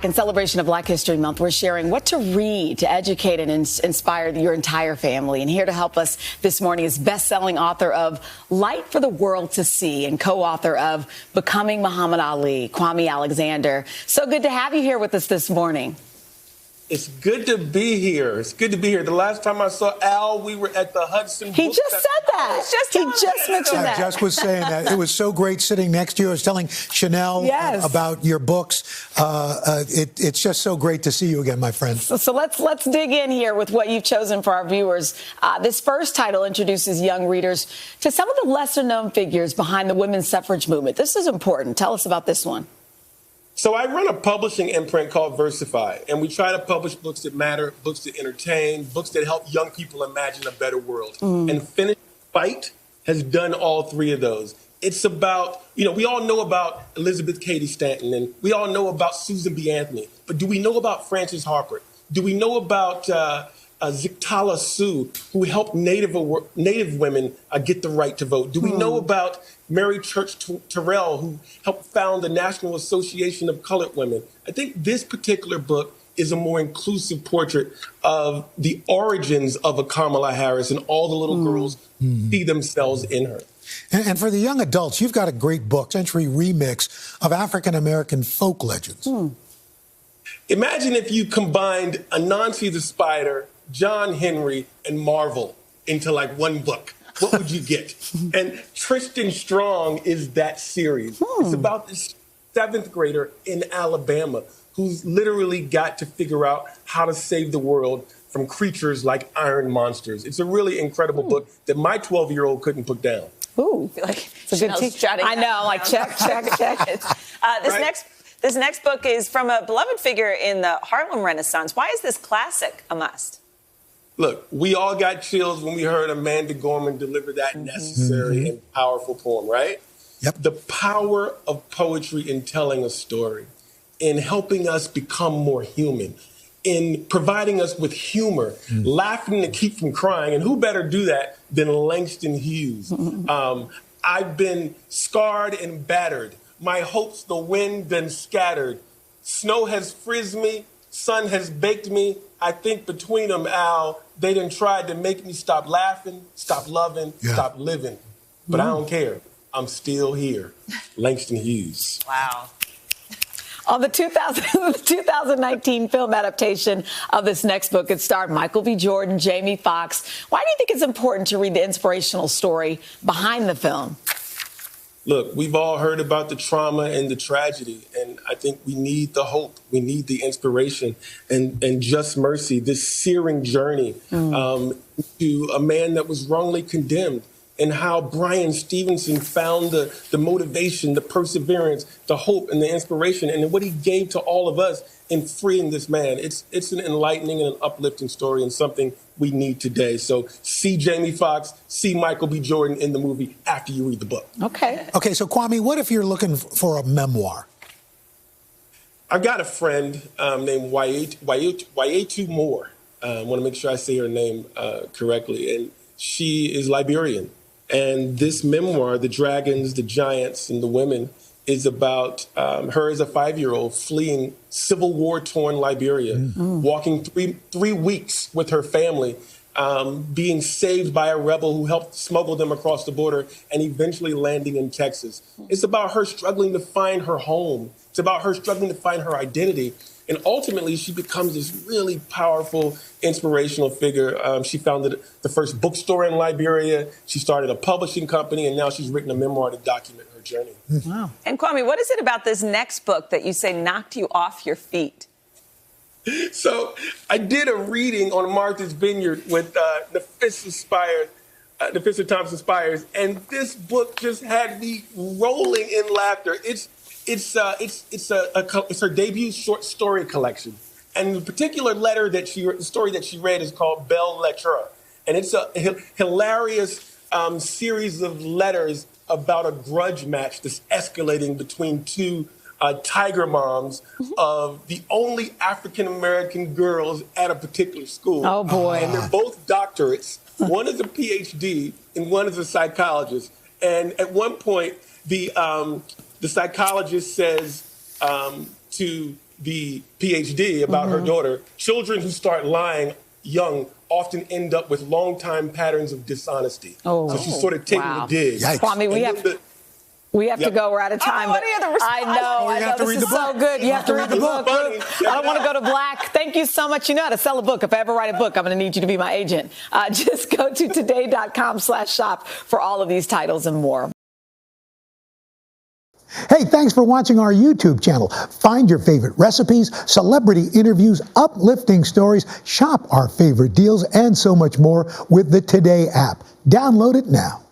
In celebration of Black History Month, we're sharing what to read to educate and inspire your entire family. And here to help us this morning is best-selling author of Light for the World to See and co-author of Becoming Muhammad Ali, Kwame Alexander. So good to have you here with us this morning. It's good to be here. It's good to be here. The last time I saw Al, we were at the Hudson. He just said that. He just mentioned that. I just was saying that. It was so great sitting next to you. I was telling Chanel about your books. It's just so great to see you again, my friend. So let's dig in here with what you've chosen for our viewers. This first title introduces young readers to some of the lesser-known figures behind the women's suffrage movement. This is important. Tell us about this one. So I run a publishing imprint called Versify, and we try to publish books that matter, books that entertain, books that help young people imagine a better world. And Finish Fight has done all three of those. It's about, we all know about Elizabeth Cady Stanton, and we all know about Susan B. Anthony, but do we know about Frances Harper? Do we know about Zictala Sue, who helped Native women get the right to vote? Do we know about Mary Church Terrell, who helped found the National Association of Colored Women? I think this particular book is a more inclusive portrait of the origins of a Kamala Harris, and all the little girls see themselves in her. And for the young adults, you've got a great book, Century Remix of African-American folk legends. Imagine if you combined Anansi the Spider, John Henry, and Marvel into like one book. What would you get? And Tristan Strong is that series. It's about this 7th grader in Alabama who's literally got to figure out how to save the world from creatures like iron monsters. It's a really incredible book that my 12-year-old couldn't put down. Ooh, I feel like it's a good teacher. I know, like check. This next book is from a beloved figure in the Harlem Renaissance. Why is this classic a must? Look, we all got chills when we heard Amanda Gorman deliver that necessary and powerful poem, right? Yep. The power of poetry in telling a story, in helping us become more human, in providing us with humor, laughing to keep from crying. And who better do that than Langston Hughes? I've been scarred and battered. My hopes the wind done scattered. Snow has frizzed me, sun has baked me. I think between them, Al, they done tried to make me stop laughing, stop loving, stop living. But I don't care. I'm still here. Langston Hughes. Wow. On the 2019 film adaptation of this next book, it starred Michael B. Jordan, Jamie Foxx. Why do you think it's important to read the inspirational story behind the film? Look, we've all heard about the trauma and the tragedy, and I think we need the hope. We need the inspiration and just mercy, this searing journey to a man that was wrongly condemned, and how Bryan Stevenson found the motivation, the perseverance, the hope, and the inspiration, and what he gave to all of us in freeing this man. It's an enlightening and an uplifting story, and something we need today. So see Jamie Foxx, see Michael B. Jordan in the movie after you read the book. Okay, so Kwame, what if you're looking for a memoir? I've got a friend named Waitu Moore. I want to make sure I say her name correctly. And she is Liberian. And this memoir, The Dragons, the Giants, and the Women, is about her as a 5-year-old fleeing Civil War-torn Liberia, walking three weeks with her family, being saved by a rebel who helped smuggle them across the border, and eventually landing in Texas. It's about her struggling to find her home. It's about her struggling to find her identity. And ultimately, she becomes this really powerful, inspirational figure. She founded the first bookstore in Liberia. She started a publishing company, and now she's written a memoir to document her journey. Wow. And Kwame, what is it about this next book that you say knocked you off your feet? So I did a reading on Martha's Vineyard with Nafissa Thompson-Spires, and this book just had me rolling in laughter. It's her debut short story collection, and the particular story that she read is called Belle Lettre, and it's a hilarious series of letters about a grudge match that's escalating between two tiger moms of the only African-American girls at a particular school. Oh, boy. And they're both doctorates. One is a PhD and one is a psychologist. And at one point, the psychologist says to the PhD about her daughter, children who start lying young often end up with long-time patterns of dishonesty. So she's sort of taking the dig. Kwame, we have to go. We're out of time. I know. You have to read the book. So good. You have to read the book. I don't want to go to black. Thank you so much. You know how to sell a book. If I ever write a book, I'm going to need you to be my agent. Just go to today.com/shop for all of these titles and more. Hey, thanks for watching our YouTube channel. Find your favorite recipes, celebrity interviews, uplifting stories, shop our favorite deals, and so much more with the Today app. Download it now.